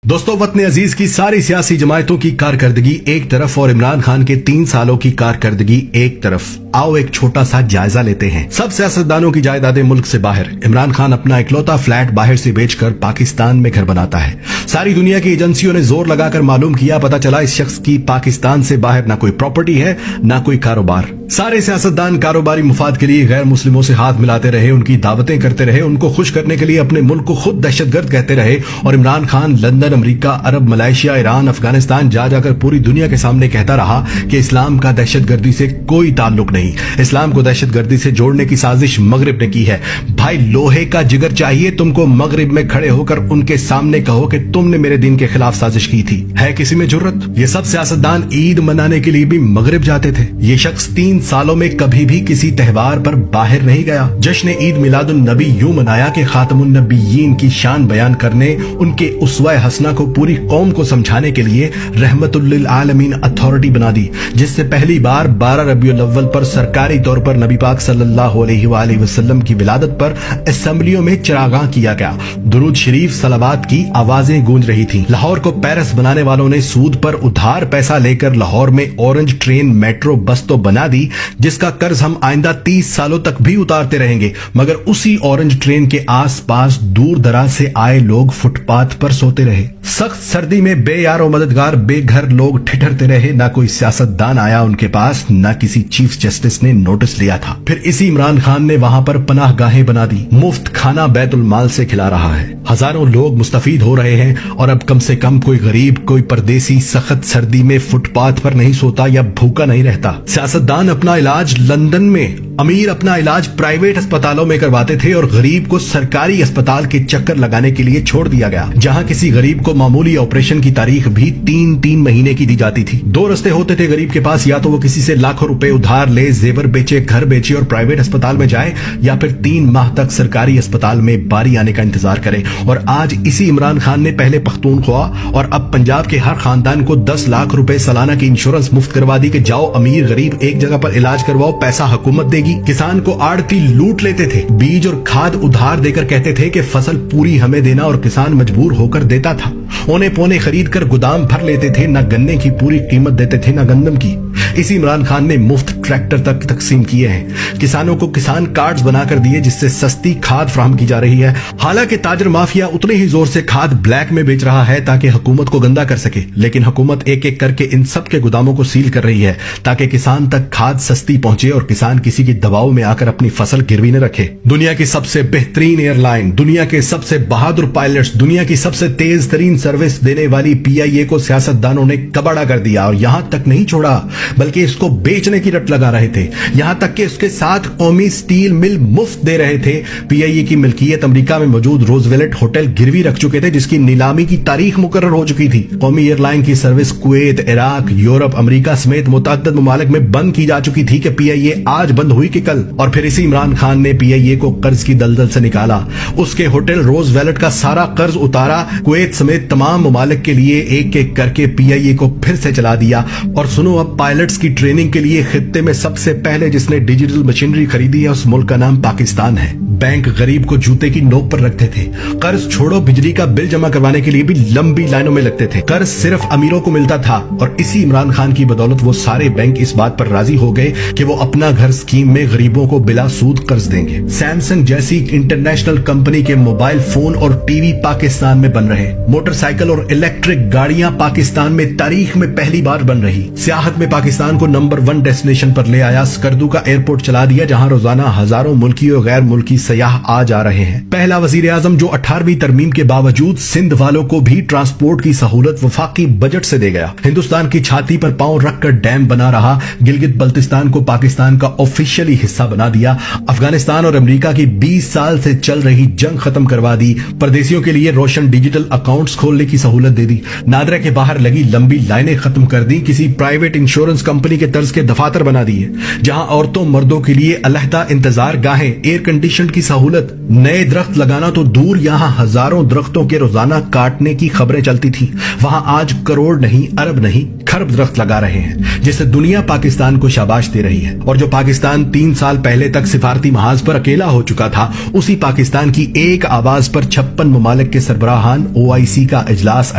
دوستو، وطن عزیز کی ساری سیاسی جماعتوں کی کارکردگی ایک طرف اور عمران خان کے 3 سالوں کی کارکردگی ایک طرف، آؤ ایک چھوٹا سا جائزہ لیتے ہیں۔ سب سیاستدانوں کی جائیدادیں ملک سے باہر، عمران خان اپنا اکلوتا فلیٹ باہر سے بیچ کر پاکستان میں گھر بناتا ہے۔ ساری دنیا کی ایجنسیوں نے زور لگا کر معلوم کیا، پتا چلا اس شخص کی پاکستان سے باہر نہ کوئی پراپرٹی ہے نہ کوئی کاروبار۔ سارے سیاستدان کاروباری مفاد کے لیے غیر مسلموں سے ہاتھ ملاتے رہے، ان کی دعوتیں کرتے رہے، ان کو خوش کرنے کے لیے اپنے ملک کو خود دہشت گرد کہتے رہے، اور عمران خان لندن، امریکہ، عرب، ملائیشیا، ایران، افغانستان جا کر پوری دنیا کے سامنے کہتا رہا کہ اسلام کا دہشت گردی سے کوئی تعلق نہیں، اسلام کو دہشت گردی سے جوڑنے کی سازش مغرب نے کی ہے۔ بھائی، لوہے کا جگر چاہیے تم کو مغرب میں کھڑے ہو کر ان کے سامنے کہو کہ تم نے میرے دین کے خلاف سازش کی تھی؟ ہے کسی میں جرت؟ یہ سب سیاستدان عید منانے کے لیے بھی مغرب جاتے تھے۔ یہ شخص 3 سالوں میں کبھی بھی کسی تہوار پر باہر نہیں گیا۔ جشن عید میلاد النبی یوں منایا کہ خاتم النبیین کی شان بیان کرنے، ان کے اسوہ حسنہ کو پوری قوم کو سمجھانے کے لیے رحمت للعالمین اتھارٹی بنا دی، جس سے پہلی بار 12 ربیع الاول پر سرکاری طور پر نبی پاک صلی اللہ علیہ وآلہ وسلم کی ولادت پر اسمبلیوں میں چراغاں کیا گیا، درود شریف صلوات کی آوازیں گونج رہی تھیں۔ لاہور کو پیرس بنانے والوں نے سود پر ادھار پیسہ لے کر لاہور میں اورنج ٹرین میٹرو بس تو بنا دی، جس کا قرض ہم آئندہ 30 سالوں تک بھی اتارتے رہیں گے، مگر اسی اورنج ٹرین کے آس پاس دور دراز سے آئے لوگ فٹ پاتھ پر سوتے رہے۔ سخت سردی میں بے یار و مددگار بے گھر لوگ ٹھٹھرتے رہے، نہ کوئی سیاستدان آیا ان کے پاس، نہ کسی چیف جسٹس نے نوٹس لیا تھا۔ پھر اسی عمران خان نے وہاں پر پناہ گاہیں بنا دی، مفت کھانا بیت المال سے کھلا رہا ہے، ہزاروں لوگ مستفید ہو رہے ہیں، اور اب کم سے کم کوئی غریب، کوئی پردیسی سخت سردی میں فٹ پاتھ پر نہیں سوتا یا بھوکا نہیں رہتا۔ سیاستدان اپنا علاج لندن میں، امیر اپنا علاج پرائیویٹ اسپتالوں میں کرواتے تھے، اور غریب کو سرکاری اسپتال کے چکر لگانے کے لیے چھوڑ دیا گیا، جہاں کسی غریب کو معمولی آپریشن کی تاریخ بھی 3 مہینے کی دی جاتی تھی۔ 2 رستے ہوتے تھے غریب کے پاس، یا تو وہ کسی سے لاکھوں روپے ادھار لے، زیور بیچے، گھر بیچے اور پرائیویٹ اسپتال میں جائے، یا پھر 3 ماہ تک سرکاری اسپتال میں باری آنے کا انتظار کرے۔ اور آج اسی عمران خان نے پہلے پختونخوا اور اب پنجاب کے ہر خاندان کو 10 لاکھ روپے سالانہ کی انشورنس مفت کروا دی کہ جاؤ امیر غریب ایک جگہ پر علاج کرواؤ، پیسہ حکومت دے گی۔ کسان کو آڑتی لوٹ لیتے تھے، بیج اور کھاد ادھار دے کر کہتے تھے کہ فصل پوری ہمیں دینا، اور کسان مجبور ہو کر دیتا تھا۔ اونے پونے خرید کر گودام بھر لیتے تھے، نہ گنے کی پوری قیمت دیتے تھے نہ گندم کی۔ اسی عمران خان نے مفت ٹریکٹر تک تقسیم کیے ہیں، کسانوں کو کسان کارڈز بنا کر دیے جس سے سستی کھاد فراہم کی جا رہی ہے۔ حالانکہ تاجر مافیا اتنے ہی زور سے کھاد بلیک میں بیچ رہا ہے تاکہ حکومت کو گندا کر سکے، لیکن حکومت ایک ایک کر کے ان سب کے گوداموں کو سیل کر رہی ہے تاکہ کسان تک کھاد سستی پہنچے اور کسان کسی کی دباؤ میں آ کر اپنی فصل گروی نہ رکھے۔ دنیا کی سب سے بہترین ایئر لائن، دنیا کے سب سے بہادر پائلٹس، دنیا کی سب سے تیز ترین سروس دینے والی PIA کو سیاستدانوں نے کباڑا کر دیا، اور یہاں تک نہیں چھوڑا بلکہ اس کو بیچنے کی رٹ لگا رہے تھے، یہاں تک کہ اس کے ساتھ قومی سٹیل مل مفت دے رہے تھے۔ PIA کی ملکیت امریکہ میں موجود روزویلٹ ہوٹل گروی رکھ چکے تھے، جس کی نیلامی کی تاریخ مقرر ہو چکی تھی۔ قومی ایئر لائن کی سروس کویت، عراق، یورپ، امریکہ سمیت متعدد ممالک میں بند کی جا چکی تھی کہ PIA آج بند ہوئی کہ کل۔ اور پھر اسی عمران خان نے PIA کو قرض کی دلدل سے نکالا، اس کے ہوٹل روز ویلٹ کا سارا قرض اتارا، کویت سمیت تمام ممالک کے لیے ایک ایک کر کے PIA کو پھر سے چلا دیا۔ اور سنو، اب پائلٹس کی ٹریننگ کے لیے خطے میں سب سے پہلے جس نے ڈیجیٹل مشینری خریدی ہے اس ملک کا نام پاکستان ہے۔ بینک غریب کو جوتے کی نوک پر رکھتے تھے، قرض چھوڑو بجلی کا بل جمع کروانے کے لیے بھی لمبی لائنوں میں لگتے تھے، قرض صرف امیروں کو ملتا تھا، اور اسی عمران خان کی بدولت وہ سارے بینک اس بات پر راضی ہو گئے کہ وہ اپنا گھر اسکیم میں غریبوں کو بلا سود قرض دیں گے۔ سیمسنگ جیسی انٹرنیشنل کمپنی کے موبائل فون اور ٹی وی پاکستان میں بن رہے، موٹر سائیکل اور الیکٹرک گاڑیاں پاکستان میں تاریخ میں پہلی بار بن رہی، سیاحت میں پاکستان کو نمبر 1 ڈیسٹینیشن پر لے آیا، اسکردو کا ایئرپورٹ چلا دیا جہاں روزانہ ہزاروں ملکی اور غیر ملکی سیاح آ جا رہے ہیں۔ پہلا وزیر اعظم جو 18ویں ترمیم کے باوجود سندھ والوں کو بھی ٹرانسپورٹ کی سہولت وفاقی بجٹ سے دے گیا، ہندوستان کی چھاتی پر پاؤں رکھ کر ڈیم بنا رہا، گلگت بلتستان کو پاکستان کا آفیشلی حصہ بنا دیا، افغانستان اور امریکہ کی 20 سال سے چل رہی جنگ ختم کروا دی، پردیسیوں کے لیے روشن ڈیجیٹل اکاؤنٹس کھولنے کی سہولت دے دی، نادرا کے باہر لگی لمبی لائنیں ختم کر دی، کسی پرائیویٹ انشورنس کمپنی کے طرز کے دفاتر بنا دیے جہاں عورتوں مردوں کے لیے علیحدہ انتظار گاہیں، ایئر کنڈیشنڈ کی سہولت، نئے درخت لگانا تو دور، یہاں ہزاروں درختوں کے روزانہ کاٹنے کی خبریں چلتی تھیں، وہاں آج کروڑ نہیں، ارب نہیں، کھرب درخت لگا رہے ہیں، جس سے دنیا پاکستان کو شاباش دے رہی ہے۔ اور جو پاکستان 3 سال پہلے تک سفارتی محاذ پر اکیلا ہو چکا تھا، اسی پاکستان کی ایک آواز پر 56 ممالک کے سربراہان OIC کا اجلاس